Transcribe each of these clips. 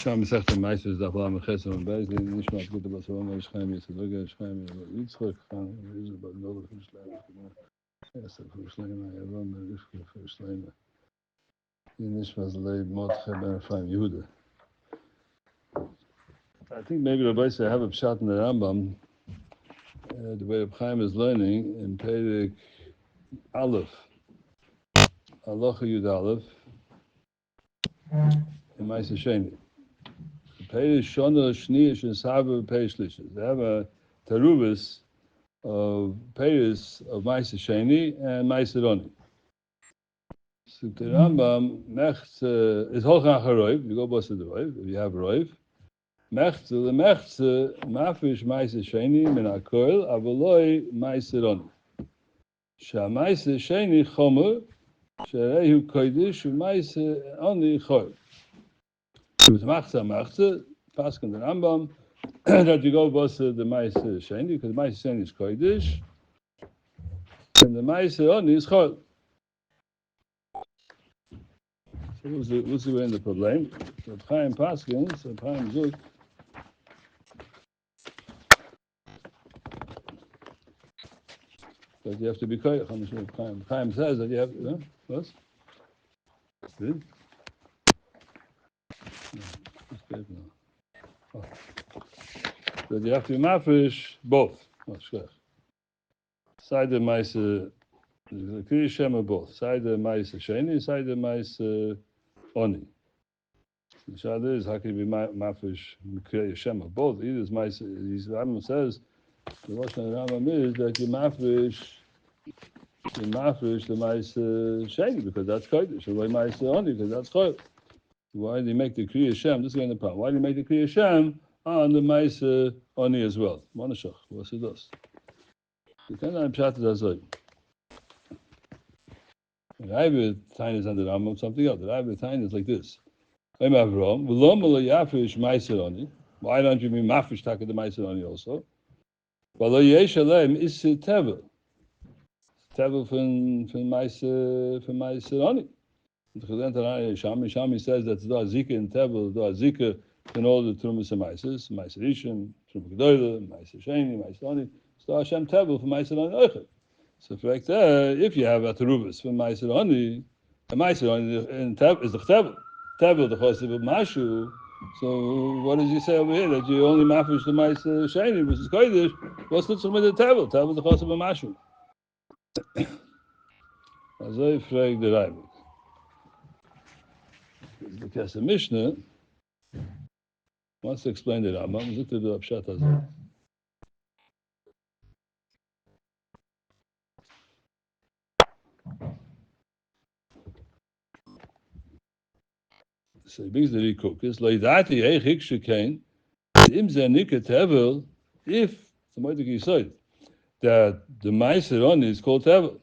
Sham zegt de meisjes dat wel met gisteren van bij zijn niet meer goed was wel maar schijnbaar is het schijnbaar iets terug van is het wat nodig is ja zo verslaan ja dan is het verslaan in this was laid mod hebben van Jude. I think maybe the base have a shot in the Rambam the way of Chaim is learning in Perek Aleph Halacha Yud Aleph in Ma'aser Sheni. Perek Shona Shnius and Saba Perek they have a Terubis of Perek of Ma'aser Sheni and Ma'aser Oni. So the Rambam mecht is Holchan HaRoiv, you go bust the Roiv, if you have Roiv. Mecht the mecht mafish Ma'aser Sheni min HaKoil avoloi Ma'aser Oni. Sha Ma'aser Sheni Chomer sherehu kodesh u'Ma'aser Oni Choil. So it's machza paskin the Rambam that you go bust the Ma'aser Sheni because Ma'aser Sheni is kodesh and the Ma'aser Oni is Choil. So what's the way in the problem? So Chaim Paskin, so Chaim Zuk. But you have to be quiet. Chaim says that you have to, what? Good? Oh. That you have to be mafish both. Side the Ma'aser, the Kriya Shema both. Side the Ma'aser Sheni, side the Ma'aser Oni. The Shad is how can you be mafish Kriya Shema both? Either is Ma'aser. The Rambam says the Lashon Rambam is that you mafish the Ma'aser Sheni because that's kodesh. Or why Ma'aser Oni because that's kodesh. Why do you make the Kriya Shem? This is going to problem. Why do you make the Kriya Shem on the Ma'aser Oni as well? Monashach. What's it does? You cannot pshat it as like. The Rebbe Tain is under Rambam something else. The Rebbe Tain is like this. Why don't you be mafish taka the Ma'aser Oni also? Well, yesh alem is tevel. Tevel from Ma'aser Oni. The Shami says that the Azika in Tevel, the Azika in all the Trumas and Ma'aser, Ma'aser Rishon, Trum G'doyle, Ma'aser Sheni, Ma'aser Oni. So Hashem Tevel for Ma'aser Oni Oichet. So for fact, if you have a Terubis for Ma'aser Oni, the Ma'aser Oni is the Tevel. Tevel the Chosev of Mashu. So what does he say over here that you only mafish the Ma'aser Sheni, which is Kodesh? What's the Tzum of the Tevel? Tevel the Chosev of Mashu. As I frag the Rebbe. The Kesef Mishnah wants to explain the Rambam. Look to the Pshat Hazeh. So he brings the Rikukis. Leidati Eichik Shekain Im Zenika Tevel. If the Moedek said that the Ma'aser Oni is called Tevel,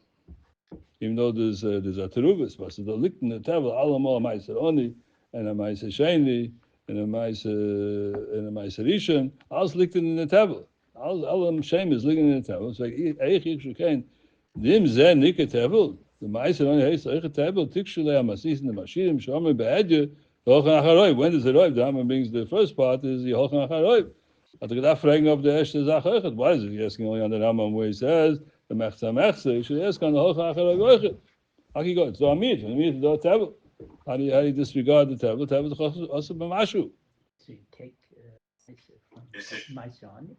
even though there's a Terubis, but the licht in the Tevel Alamal Ma'aser Oni and a Ma'aser Sheni and a Ma'aser Rishon, alles liegt in the Tevel. All Shem is ligging in the Tevel. So Eichik Shekain Im Zenika Tevel. The Ma'aser Oni has Eichik Tevel Tikshulei Amasis in the Mashirim Shomer Be'edye. When does it arrive? The Rambam brings the first part is the Holchan HaRoiv. I think that fragging of the Eshte Zach. Why is he asking only on the Rambam where he says the Mechza? He should ask on the Holchan HaRoiv. How can you go? It's the Amit. The Amit is the Tevel. How do you disregard the Tevel? Tevel is also b'mashu. So you take Ma'aser Oni.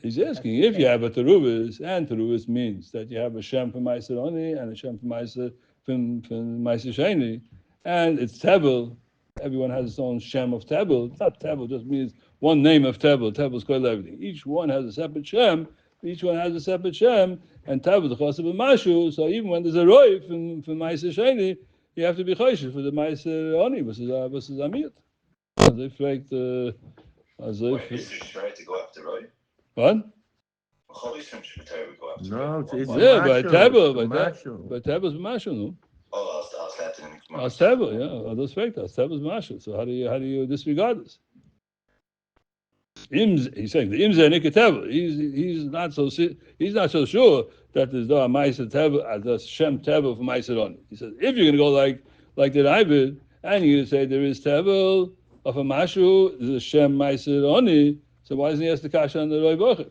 He's asking if you have a Terubis, and Terubis means that you have a Shem for Ma'aser Oni and a Shem for Ma'aser Sheni. And it's Tevel. Everyone has its own Shem of Tevel. It's not Tevel, just means one name of Tevel. Tevel is called everything. Each one has a separate Shem. And Tevel the Chosev of Mashu. So even when there's a Roy from Ma'aser Sheni, you have to be Choshev for the Ma'aser Oni versus Amiyot. As if like the. Is it right to go after Roy? What? No, it's by Tevel, by Tevel's Mashu, no? Oh, I'll Tevel, yeah, those factors. Tevel's Mashu. So how do you disregard this? He's saying the Imza Nika Tevel. He's not so sure that there's no Ma'aser Tevel, the Shem Tevel for Ma'aser Oni. He says if you're going to go like the Ravid and you're going to say there is tevel of a mashu, the Shem Meiser Oni, so why doesn't he ask the kasha on the Roy Bochit?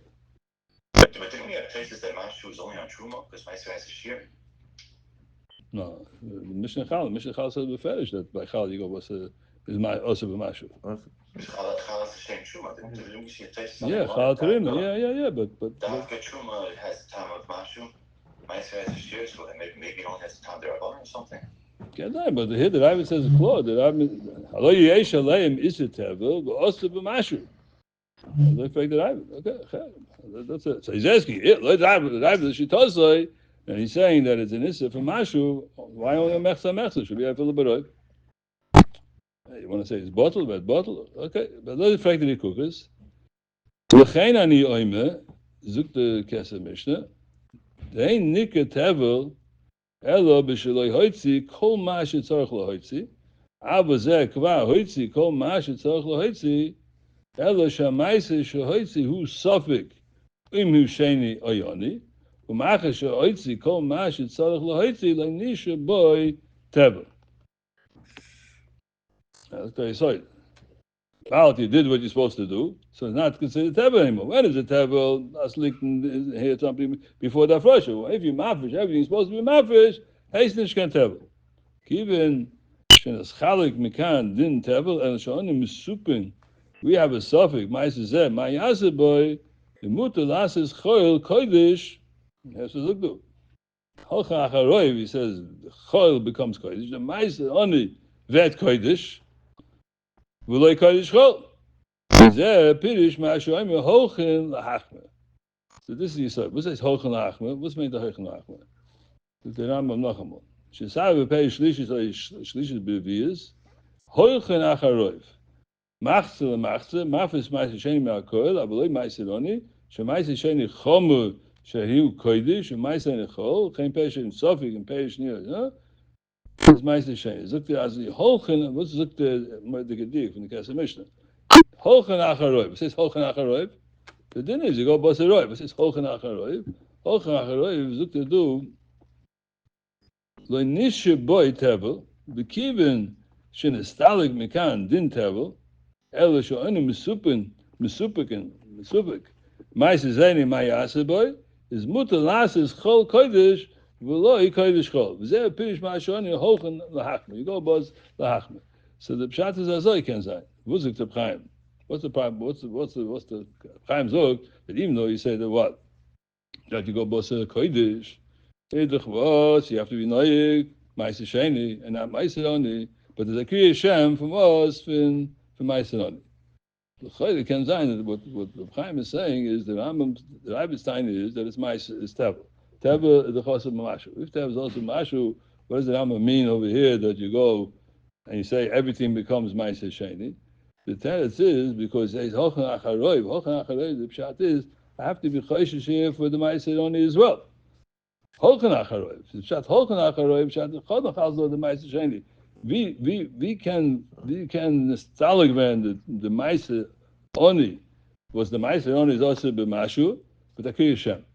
But didn't we have places that Mashu is only on Truma because Meiser has a shear? No, the Mishnah Chal says beferish that by Chal you go was also b'mashu. Chal is the same Truma. Didn't we see a place? Yeah, Chal Terima. Yeah. But Dafka Truma has the time of Mashu. Meiser has a shear, so maybe it only has the time there or something. But here the Rabbi says a clause. The Rabbi, Halo yesh aleim iser tevel, but also b'mashu. Okay, that's it. So he's asking, the Rabbi she tells and he's saying that it's an issa for mashu. Why only a mechsa? Should be a filiberoi. You want to say it's bottle? Okay, but let's fact the cookers. L'chein ani oime zuk the Kesef Mishnah. They nika tevel elo b'sheloi hoitzi kol ma shetzarich lahoitzi. Ava zeh kva hoitzi kol ma shetzarich lahoitzi. Elo shamaisa shehoitzi hu sofik hu sheni oyoni. U'macha shehoitzi kol ma shetzarich lahoitzi l'nisha boy tevel. Okay, so Well, you did what you're supposed to do, so it's not considered tevel anymore. When is it tevel? That's leaking here something before that flush. If you mafish, everything's supposed to be mafish. Hasten can tevel. Even shenas chalik mikan din tevel and shonim misupin. We have a suffix. Ma'aseh ma'yaseh boy. The mutar lases choil kodesh. Has to look do. Holcha acharoy. He says choil becomes kodesh. The ma'aseh only vet kodesh. V'loy kodesh chol. Zeh pirish ma'ashoyim holchen lahachme. So this is Yisod. What says holchen lahachme? What's meant to holchen lahachme? The Rambam Nachamon. Shesav v'pei shlishis or shlishis b'viyas. Holchen acharoiv. Machze l'machze. Mafis ma'aseh sheni me'akoil. Av'loy ma'aseh loni. Shema'aseh sheni chomu shehiu kodesh. Shema'aseh nechol. Chen pesh in sofik and pesh niyah. It's ma'aseh sheni. Zukte as the holchen. What's zukte the gedik from the Kesef Mishnah? Holchen acharoiv. It says holchen acharoiv. The dinner is you go basaroiv. It says holchen acharoiv. Holchen acharoiv zukte do lo nishe boy tevel b'kivin shenestalig mikan din tevel elo sho'enu misupik ma'aseh zayni ma'yaseh boy is mutar lases chol kodesh v'lo kodesh chol v'zeh pirish ma'asho'enu holchen lahachme. You go bas lahachme. So the pshat is azoi can say. V'zik to Chaim. What's the problem? What's the Chaim Zog that even though you say that what that you go basa kodesh, you have to be noyig ma'aseh sheni and not ma'aseh only, but there's a kriya Shem from us from ma'aseh only. The Chayde can say that what the Chaim is saying is the Rabbi Stein is that it's ma'aseh is tevel. Tevel is the chos of mashu. If tevel is also mashu, what does the Rambam mean over here that you go and you say everything becomes ma'aseh sheni? The teretz is because it says holchen acharoiv. Holchen acharoiv. The pshat is I have to be choishish here for the ma'aseh only as well. Holchen acharoiv. The pshat holchen acharoiv. Pshat chodach also the ma'aseh sheni. We can stalig when the ma'aseh only was the ma'aseh only is also b'mashu, but the kriya Shem.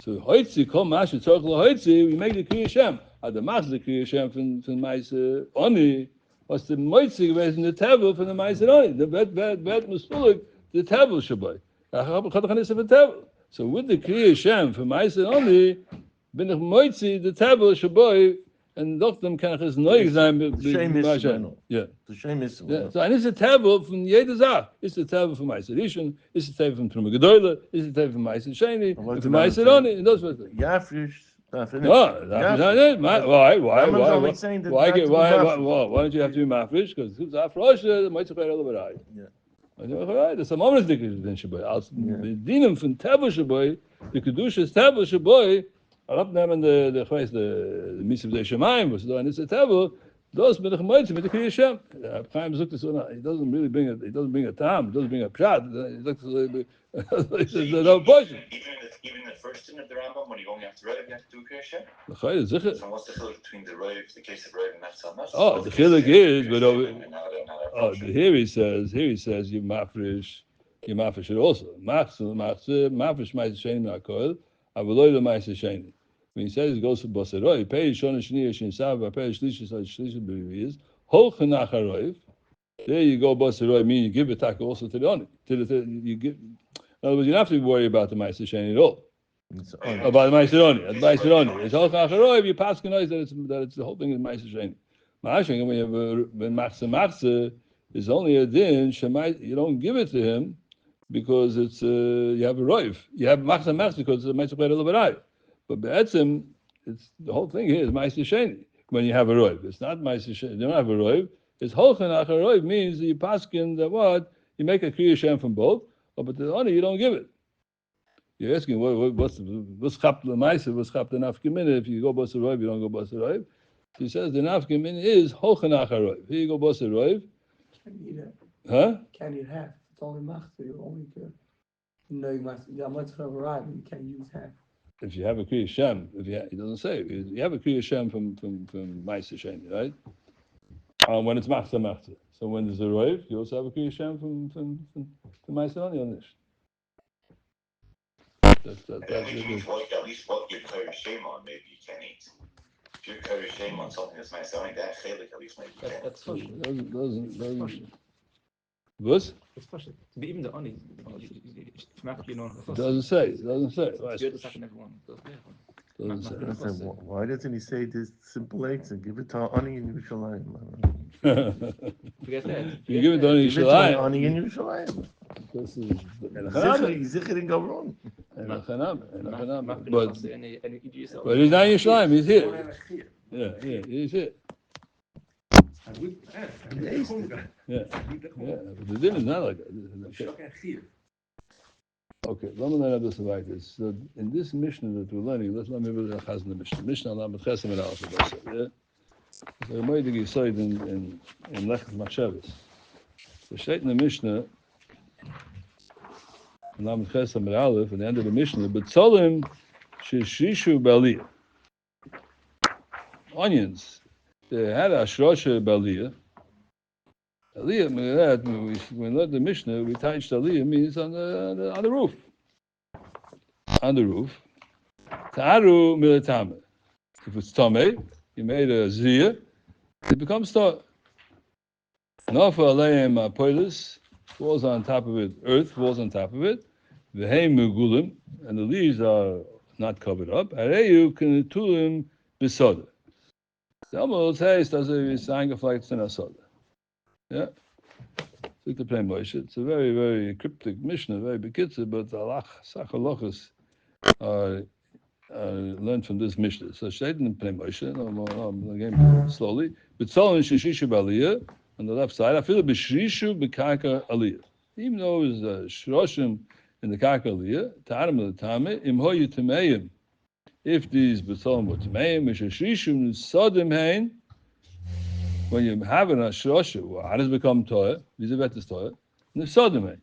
So hoitzi kol mashu tzorich lahoitzi. We make the kriya Shem. The machz the kriya Shem from ma'aseh only. Was the moitzi gewesen the tevel from the ma'aseh only? The bet muspulik the tevel shaboy. So with the kriya Shem from ma'aseh only, bin ich moitzi the tevel shaboy, and doch dem kann ich es neu sein. Yeah. The shame is. Yeah. So and it's a tevel from jeder Zach. It's a tevel from ma'aseh rishon. It's a tevel from Truma Gedoyle. It's a tevel from ma'aseh sheni. From ma'aseh only. And those things. Yafish. No, that's not it. Why don't you have to be mafish? Because it's afrosh, the mitzvah is all about. Yeah. There's some others dinim from tevel shaboy, the kedusha tevel shaboy. I love them and the mitzvah de shemaim was doing this tevel. Those with the mitzvah with the kriya Shem. Chaim Zuk this one. He doesn't really bring a. He doesn't bring a tam. He doesn't bring a pshat. There's no portion. Even the first din of the Rambam, when you only have to Rav, you have to do Kriya Shem. So what's the chiluk between the Rav, the case of Rav and Mechsa? Oh, the chiluk is, but here he says you mafresh it also. Mafresh ma'aseh sheni me'akoil, avoloy ma'aseh sheni. When he says it goes for baseroi, pei shona shniya shinsav, pei shlishis b'riviyas, Holchen acharoiv. There you go, Basaroi, meaning you give it back also to the Oni. You give. In other words, you don't have to worry about the Ma'aser Sheni at all. About the Ma'aser Oni. The Ma'aser Oni. It's Holchen acharoiv. You pass that it's the whole thing is Ma'aser Sheni. Ma'ashing when you have Machse is only a din. You don't give it to him because it's you have a roiv. You have Machse because it's a Ma'aser Sheni. But Be'etzim, it's the whole thing here is Ma'aser Sheni. When you have a roiv, it's not Ma'aser Sheni. You don't have a roiv. It's holchen acharoiv means that you paskin that what you make a kriya shem from both, but the honor you don't give it. You're asking what's chap the ma'aser, what's chap the nafkamin? If you go bas roiv, you don't go bas roiv. He says the nafkamin is holchen acharoiv. Here you go bas roiv. Can you eat it? Huh? Can you half? It's only machzor. You only can. You must. You must have arrived. You can't use half. If you have a kriya shem, he doesn't say you have a kriya shem from ma'aser sheni, right? When it's machzor. So when there's a roiv, you also have a kriya shem from ma'aser on this. That's at least what you carry shame on, maybe you can eat. If you carry shame on something that's ma'aser on that chelik, at least maybe you can. That's push. Doesn't. Was? It's push. Even the oni. Doesn't say. Doesn't say. Why doesn't he say this simple answer? Give it to Ani in Yerushalayim. Forget that. You give it to Ani Yerushalayim. Ani in Yerushalayim. This is Zichar didn't go wrong. But he's not in Yerushalayim. He's here. Yeah, he's here. Yeah. But the din is not like that. Okay, let me learn this like this. So in this Mishnah that we're learning, let me read the Chazan the Mishnah. Mishnah Lamed Chesem and Alpha. Yeah. So the Moedig Yisoid in Lechet Machshavos. So straight in the Mishnah, Lamed Chesem and Aleph, at the end of the Mishnah, but Tzolim Shishishu Baliyah. Onions. They had a Shrosha Baliyah. Aliyah, when we learned the Mishnah, we touched Aliyah means on the roof. On the roof. Ta'aru milatame. If it's Tomei, you made a Ziyah, it becomes Tomei. Nofa Aleim Apoilis, falls on top of it, earth falls on top of it. V'heim Mugulim, and the leaves are not covered up. Areyu Kenetulim Bisoda. The Amal says, does a sign of like Soda. Yeah, it's a very, very cryptic Mishnah, very bekitzer, but halachas are learned from this Mishnah. So straight in Pnei Moshe, again slowly. But Tzolin Shishishu B'Aliyah on the left side. I feel B'Shrishu B'Karka Aliyah. Even though it's Shroshim in the Karka Aliyah, Ta'arim L'Tame Im Hoyu Tameim. If these B'Tzolim were Tameim, Mishashrishu N'Sodim Hein. When you have an ashrosha, how does it become toya? Vizavet is toya. Nifsadim.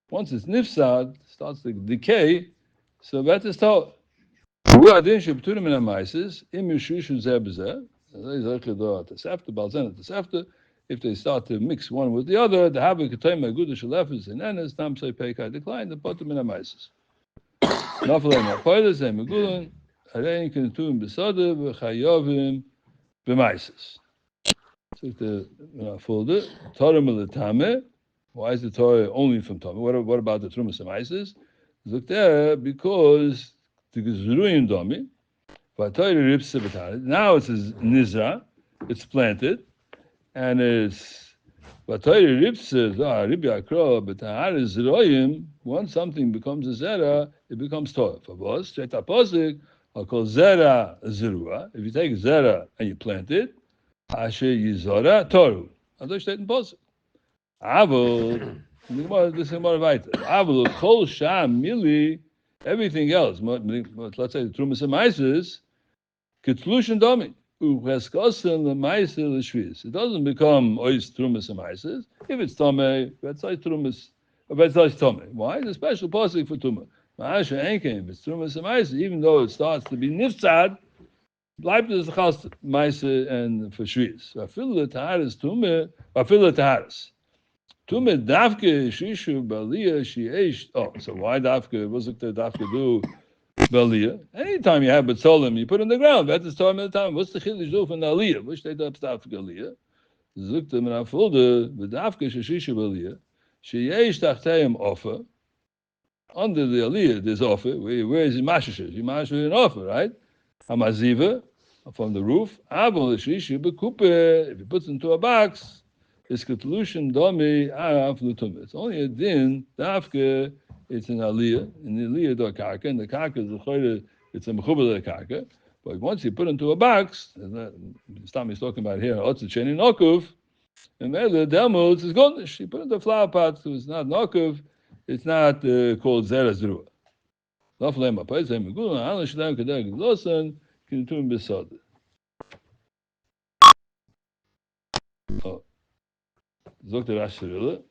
Once it's nifsad, starts to decay, so that is toya. We are doing shebturim in amaises. Im yishushu zeh b'zeh. If they start to mix one with the other, the habit ketayim agudah shalefes and enes tam say peikai decline the bottom in amaises. Nafalei napoiles and megulin harein kenetuim b'sada v'chayovim b'maises. So the folder Torah Milatame. Why is the Torah only from Torah? What about the Trumas and Maises? Look there because the Gezruim Domi. Now it says Nizra, it's planted, and it's Vatayri Ripsa Ribi Akro, but Zroim. Once something becomes a Zera, it becomes Torah. For both straight up posik, I'll call Zera Zerua. If you take Zera and you plant it. Asher Yizora Toru. Also steht in Posuk. Aber, this is more weiter. Aber, Kol Sham Mili, everything else, let's say the Trumas and Maises, Ketlush and Domi. Ucheskosen the Maises L'Shviz. It doesn't become Ois Trumas and Maises. If it's Tomei, that's like Trumas, that's like Tomei. Why? It's a special Posuk for Tumah. Ma'asha Enkem, if it's Trumas and Maises, even though it starts to be Nifsad, bleibt es chas Meise and for Shviz. Afil the Taharis Tume, Afil the Taharis. Tume Davke Shishu Baliyah Shiesh. Oh, so why Davke? What's it that Davke do? Baliyah. Anytime you have Batzolim, you put in the ground. That's the time of the time. What's the Chiddush do from the Aliyah? Which they do Davke Aliyah? Zoekt hem naar voelde, bedafke shisha belia, sheyesh tachteim offer. Under the aliyah, there's offer. Where is the mashishes? You mashish an offer, right? Hamaziva, from the roof. Abel shisha bekupe. If you put it into a box, it's ketlushin domi af lutum. It's only a din dafke. It's an aliyah. In the aliyah do karka, and the karka is a choyre. It's a mechubel karka. But once you put it into a box, this time he's talking about here, otzu cheni nokuv, and there the delmos is goldish. You put it in the flower pot, so it's not nokuv, it's not called zera zrua. Laflema pais hem gulan alan shlam kedeg losan kintum besod. Oh, Dr. Rashirilla.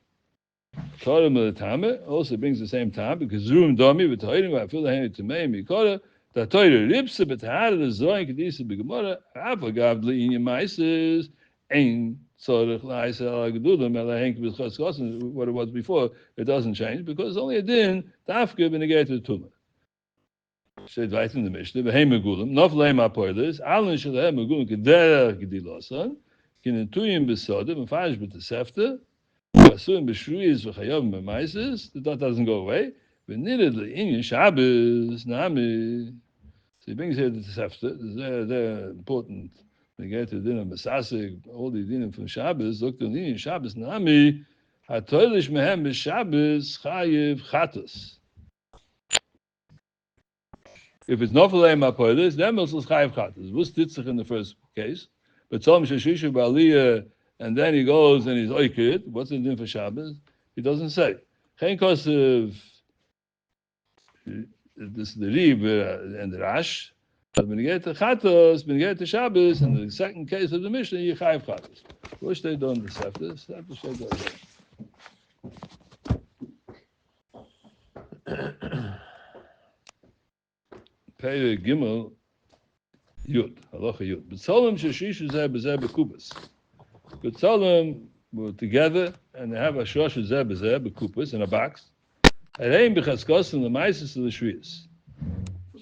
Karim the Tame also brings the same time because Zoom Domi with Toirim, I feel the hand to me, Mikora, that Toirim Ripsa, but had the Zoin Kadisa Bigamora, Apagabli in your mices, Ain Sorach Laisa Agadulam, Elahank with Choskosan, what it was before, it doesn't change because it's only a din, Tafka Benegated Tuma. Said right in the Mishnah, Behemagulam, Noflema Poilers, Alan Shalamagulam Kedera Gedilosan, Kinetuyim Besodim, and Fash with the Sefta. Assume b'shruis v'chayov b'maises, the dot doesn't go away. V'nidedly in Shabbos nami. So he brings here the Tosefta. They're important. They get to the dinner Masasik, all the dinner from Shabbos. Look to the Shabbos nami. Hatoilish mehem b'Shabbos chayiv chatos. If it's not for lema poilis, then it's chayiv chatos. What's titzach in the first case? But Tzom sheshishu b'aliyah. And then he goes and he's oiked. What's the din for Shabbos? He doesn't say. Chen kosev. This is the Rib and the Rash. But when you get to Chatos, when you get to Shabbos, in the second case of the Mishnah, you chayiv Chatos. What should they do on the Sefta? Sefta should go there. Pei Gimel Yud, Halacha Yud. B'tzolim sheshishu zeh b'zeh b'kubas. B'tzolim were together and they have a shosh zeh b'zeh b'kubas in a box. Ereim b'chaskosan the maises of the shviyas.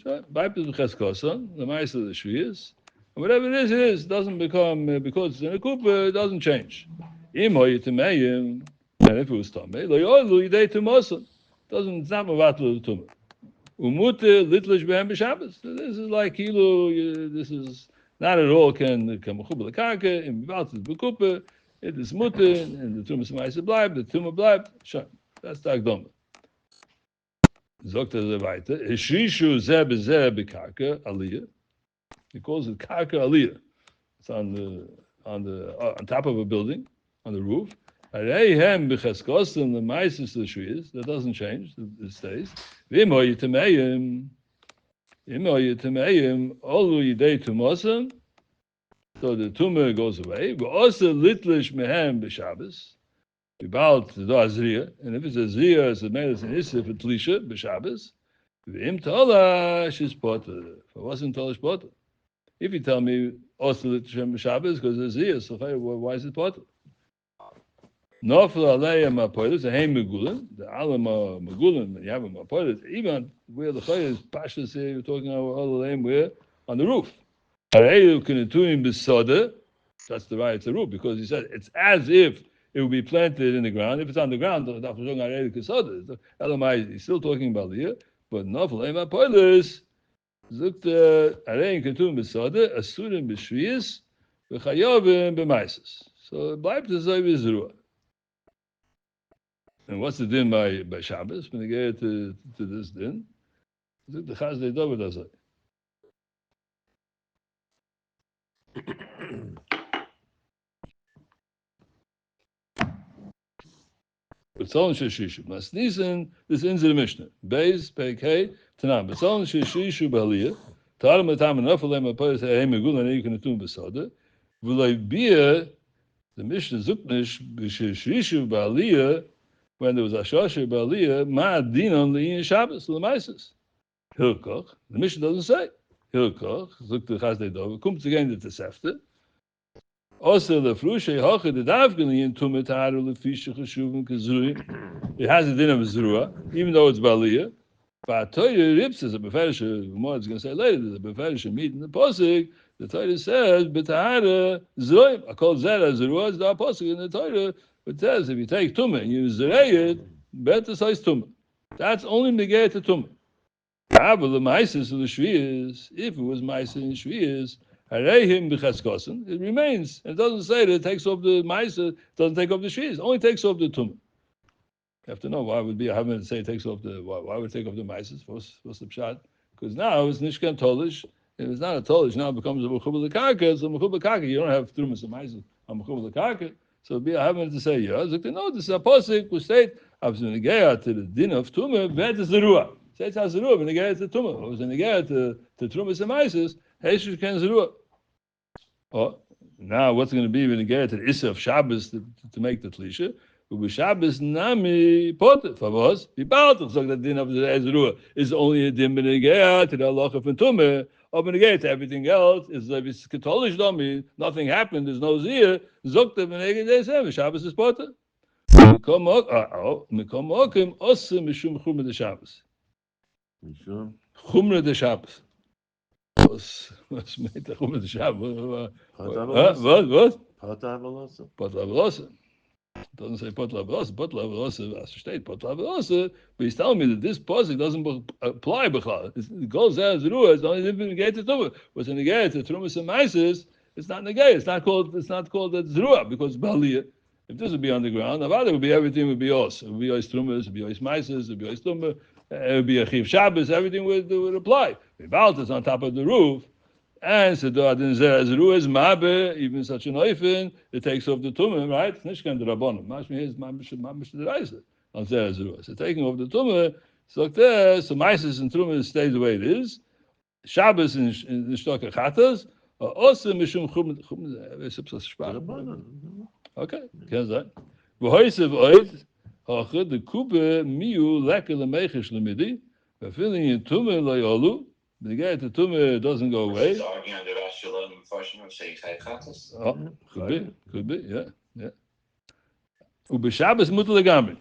So, Bipes b'chaskosan the maises of the shviyas, and whatever it is, doesn't become because it's in a kupa, it doesn't change. Im hoyitemeyim, and if it was tamei, lo yoylu yidei tumosan, doesn't it's not mavatlu tumah. Umute litlish behem b'Shabbos. This is like kilu. This is not at all can come mechubel karka in mavatlu b'kupa. It is mutter and the tumah maises bleib, the tumah bleib. Sure, that's the akdoma. Zogt er weiter. Eshishu zeh b'zeh b'karka aliyah. He calls it karka aliyah. It's on top of a building, on the roof. Areihem b'chaskosim the maises the shviyas. That doesn't change. It stays. V'imo yitemeyim olu yidei tumosim. So the tumah goes away. V'osa litlish mehem b'Shabbos. About the Azriya, and if it's a Zriya, it's a medicine Isif at Tlisha, B'Shabbos. V'im Tola, she's potter. If I wasn't Tola, she's potter. If you tell me also L'Shem B'Shabbos, because it's Zriya, so why is it potter? Nofel Aleya Mapoilis, a Heim Megulin, the Alam Megulin, when you have a Mapoilis, even where the Chayy is Pashas here, you're talking about all the Aleim, where? On the roof. Areyu Kinetuim B'Soda, that's the right, it's a roof, because he said it's as if it will be planted in the ground. If it's on the ground, he's still talking about the year. But Nofel Ema Poilus, Zukt Arein Ketum Besoda, Asurim B'Shviyas, V'Chayovim B'Maises. So it bleibt as though it's Zerua. And what's the din by Shabbos? When they get to this din, Zukt the Chaz Dei Dover does it. B'tzolin sheshishu. Masnisen, this ends in the Mishnah. Beis, Pekei, Tanam. B'tzolin sheshishu b'aliyah. Ta'alim etam enofalem apoyes ha'hem egulan eikunatum b'soda. V'loi bia, the Mishnah zuknish b'sheshishu b'aliyah, when there was a shosher b'aliyah, ma'adinon li'in Shabbos, l'maises. Hilkoch, the Mishnah doesn't say. Hilkoch, zuk the Chaz Dei Dover, comes again to the Sefta. Also, the frushe hoche the davgelian tumetaru lefisha cheshuvim kazuri. It has a din of zrua, even though it's baliyah. But toyer rips is a beferish. More is going to say later. There's a beferish meat in the posig. The Torah says, "B'tahara zroim." I call zera zerua is the apostle in the Torah. It says if you take tumah and you zerei it, better size tumah. That's only negate to tumah. However, the ma'ases of the shviyas, if it was ma'ases in shviyas, hareihim b'cheskosin, it remains. It doesn't say that it takes off the ma'ases, it doesn't take off the shviyas, it only takes off the tumah. You have to know why would be a having to say it takes off the why would it take off the ma'ases? What's the pshat? Because now it's nishkan tolish. If it's not a tolish, now it becomes a mechubal karka. So mechubal karka, you don't have trumas and ma'ases on mechubal karka. So it'd be a having to say yeah. So no, this is a posik who state abzunigaya to the din of tumah vet is the ruah. Say it's has zerua, but negayah to tumah. It was a negayah to trumas and ma'ases. Heshish ken zerua. Oh, now what's going to be when negayah to the issa of Shabbos to make the tlisha? Ubi Shabbos nami potet favos. Bibaltach so that din of the zerua is only a din negayah to the halacha from tumah. Or negayah to everything else is if it's katolish domi, nothing happened. There's no zir. Zokta v'negayah Shabbos is potet. Mikom okim osim mishum chumah de Shabbos. Sure. Chumra de Shabbos. Was meint der Chumra de Shabbos? Was? Pot avalosa. Pot lavrosa. It doesn't say pot lavrosa. Pot lavrosa, as state pot lavrosa. But he's telling me that this posik doesn't apply b'chal. It goes as ruah. It's only negated to tumah. What's negated to trumas and maises? It's not negated. It's not called that zruah because baliyah. If this would be on the ground, it would be everything would be os. It would be os trumas. It would be os maises. It would be os tumah. It would be a chiv Shabbos. Everything would apply. V'balt is on top of the roof, and so zruah is mabe. Even such an oifen, it takes off the tumah, right? It's nishkan the rabbanim. Mashmi is mamish the reisa on zruah. So taking off the tumah, so there. So maises and trumas stays the way it is. Shabbos in shtokah chatas. Also mishum chum. Okay, kennst du? V'hoisev oid. The kuba miu lekel lemechish lemidi. We're filling in tumah loyolu. The guy to tumah doesn't go away. Arguing under Rashi alone in fashion of saying chayachatas. Oh, could be, yeah. Ubeshabbos mutal legamri.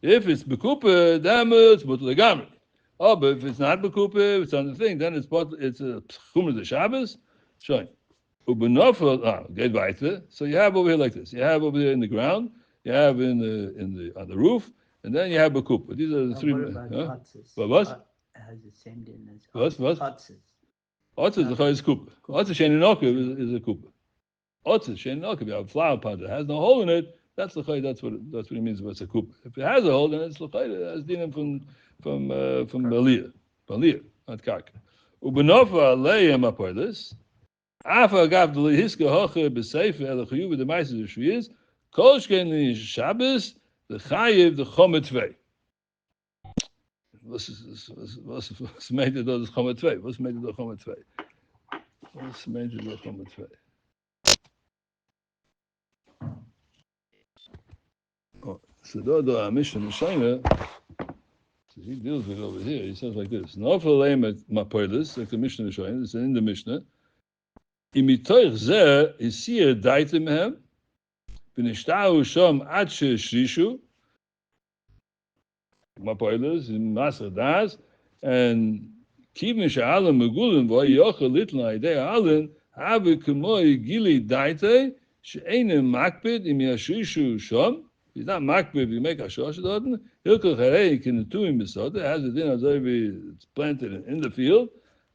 If it's bekupa, then it's mutal legamri. Oh, but if it's not bekupa, it's on the thing, then it's a chumra de Shabbos. Showing. Ubenofel, get weiter. So you have over here like this. You have over there in the ground. You have on the roof, and then you have a kupa. These are the three. What? Has the same din as What? Otzes. Otzes is kupa. Otzes sheninokah is a kupa. Otzes sheninokah. You have a flower pot that has no hole in it. That's l'chay. That's what it means. What's a kupa? If it has a hole, then it's l'chay. That's dinim from baliyah, not karka. Ubenofa aleyim apoilis. Afa gav the lihiska hoche b'seifa elachiyuv the ma'ases of shviyas. Kolshken Shabbos, the Chayiv, the Chometvei. What's made it of the Chometvei? What's made it of the Chometvei? What's made it of the Chometvei? Oh, so the Mishnah Mishnah, so he deals with it over here. He says like this: No for my poilus, like the Mishnah Mishnah. It's in the Mishnah. Imitoich zeh is here daitem hem. V'nishtau shom ad shrishu. Mapoilus in Masadas and kivin she'alam megulim v'yochel litla idei alan have k'moi gili daite she'einem makbid im yashrishu shom. He's not makbid. You make a shosh doden. Hilkel charei kinetuim b'soda. It has a din as if it's planted in the field.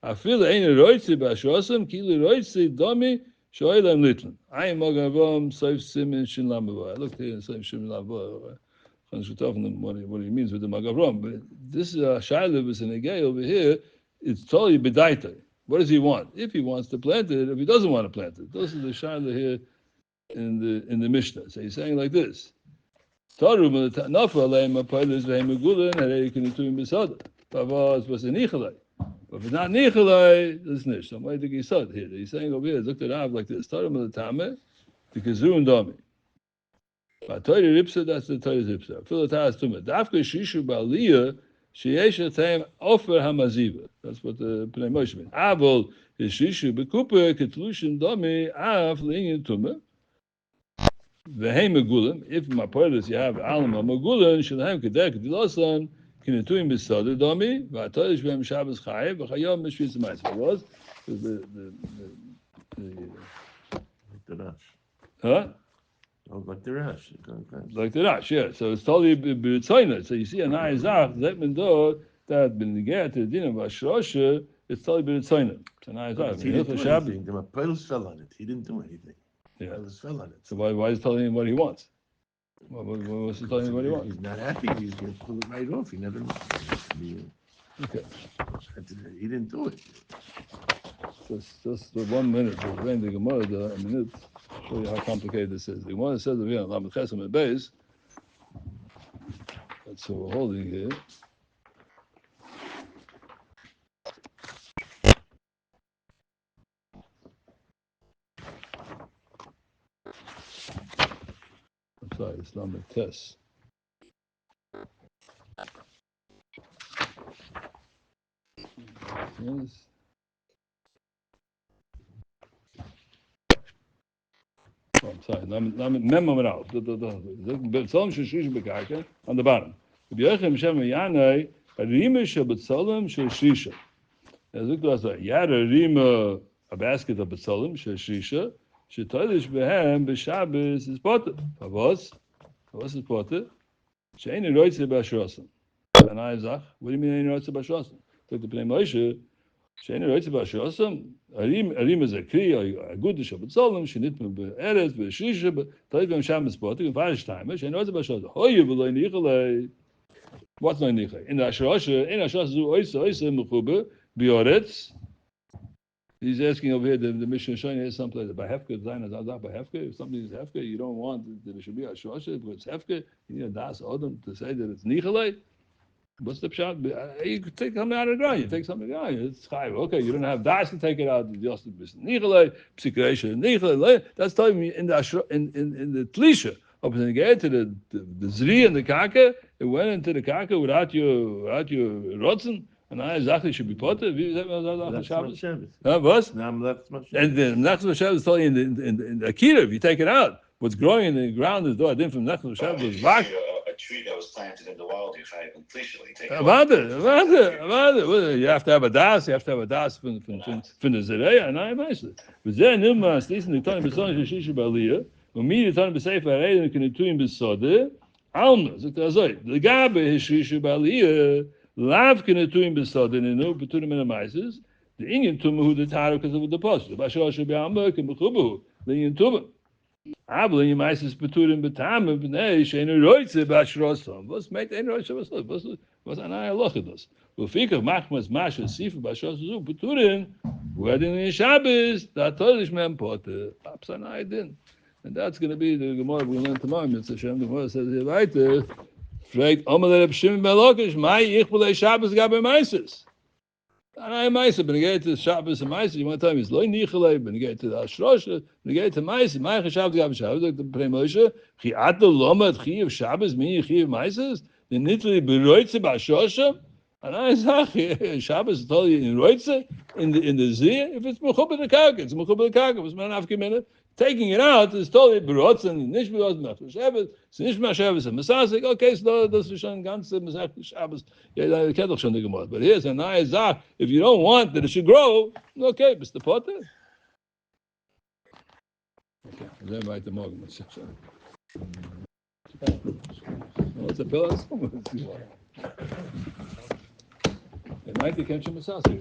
Afil ein roitzi b'ashosam kili roitzi domi. Shoylem Litlan. I am Magavam Saif Simin Shin Lamava. I looked here and Saif Shin Lamava. What he means with the Magavam. But this Shaila was in a gay over here. It's totally bedaita. What does he want? If he wants to plant it, if he doesn't want to plant it. This is the Shaila here in the Mishnah. So he's saying like this. Tarum Nafa Leim Apoilis Veim Megulin Harei Kinetuim Besada. Pavas was an Ichalai. But if it's not Nichalai, it's nish. So why did he say here? He's saying over here, look at Rav like this. Tarum of the Tameh, the Kazun Dami. But Torah Ripsa, that's the Torah's Ripsa. Philatas Tumah. Dafka Shishu Baliyah, Sheyesh Atem Ofer Hamaziva. That's what the Pnei Moshe means. Avol is Shishu Bekupa, Ketlushin Dami, Av Linyan Tumah. Vehem Megulim, if my poilus you have Alam Megulim, Shalhem Kedek, Dilosan, Kinetuim Besada Domi, Vatoish Vem Shabbos Chayev, Vachayom Meshvis Ma'is. Was Like the Rush. huh? Oh, like the Rush. Like the Rash, yeah. So it's totally b'ritzoyna. So you see an ayazach that men do that ben get to the din of Ashrosha. It's totally b'ritzoyna. It's an ayazach. He didn't do anything. The Piles fell on it. He didn't do anything. Yeah. Piles fell on it. So why is he telling him what he wants? What's he telling him what he wants? He's not happy. He's going to pull it right off. He never. Okay. He didn't do it. Just the 1 minute. To explain the Gemara, the minute. Show you how complicated this is. The Gemara says that we have Lamed Chesam at base. That's what we're holding here. I'm sorry, it's Lamed Tes. Yes. Oh, I'm sorry. Memo it out. B'tzolim sheshish b'karka on the bottom. B'yochem shem yanei rima sheb'tzolim sheshisha. As look at that. Yada rima a basket of b'tzolim sheshisha. Shetoilish behem b'shabbos is potter. Avos is potter. She'ein roitze b'ashrosam. And I zach. What do you mean ein roitze b'ashrosam? Took the Pnei Moshe. She'ein roitze b'ashrosam. Arim is a kri, a good Shabbat she nit me be'eretz, be'shisha, be'tayit be'em Shabbos potik, and Farish time, she'ein roitze b'ashrosam. Hoye v'loi nichalei. What's no nichalei? In Ashrosha, zu oise mechube, b'oretz. He's asking over here, the Mishnah showing here someplace, by Hefke, Zayin Azazah, by Hefke, if something is Hefke, you don't want that it should be Ashrosha, but it's Hefke, you need a Das Odom to say that it's nichalei. What's the pshat? You could take something out of the ground. You take something out. It's chayiv. Okay, you don't have das to take it out. Just nichalei, psikresha, nichalei. That's telling me in the tlisha. Up in the gate to the zri and the kaka, it went into the kaka without your rotzen. And I exactly should be potter. That's Shabbos. Shabbos. What? And then Nachman Shabbos is telling you in the akira, if you take it out, what's growing in the ground is doing from Nachman Shabbos is rock. A tree that was planted in the wild, you try completely take it. About it. You have to have a das. You have to have a das from the zereya. And I imagine. But then Nilmas, listen to Tony Beson Shisha Balia. Umid Tony Besefer Reiden can do him besode. Alma. So that's right. The Gabe Shisha Balia. Lav can do him besode. And no between them mices. The Indian tumah who the taro because of the post. The Bashar should be Alma can mechubu. The Indian tumah. Aber you might just beturim betam b'nei sheinu roitze b'ashrosam. Was meint ein roitze b'ashrosam? Was an ayalochidos. Ufikach machmas masha sifu b'ashrosam beturim. Wedding in Shabbos that tolish mem poter. Perhaps an ayadin. And that's going to be the Gemara we learn tomorrow. Mitzvah Shem. The Gemara says here weiter. Fragt Omer Shimon ben Lakish. Mai ich b'lei Shabbos gabe meises. And I Maisa, when you get to Shabbos and Maisa, you want to tell me it's loy nichalei. When you get to the Ashrosha, when you get to Maisa, Ma'ach Shabbos gav Shabbos, like the Pnei Moshe, Chi Ata Loma at Chi of Shabbos, meaning Chi of Maisas, the nitli beroitze b'Ashrosha, and I say Shabbos is totally in roitze in the zeh. If it's mechubah the karka, it's mechubah the karka. It's man after minute. Taking it out is totally berotz and nish berotz mechubah Shabbos. It's nish ma Shabbos and Masasik. Okay, so das ist schon ganz Masasik Shabbos. Yeah, I can't doch schon the Gemara. But here's a nice zach. If you don't want that it should grow, okay, Mr. Potter. Okay, then right the morgen. What's the pillow? It might be catching Masasik.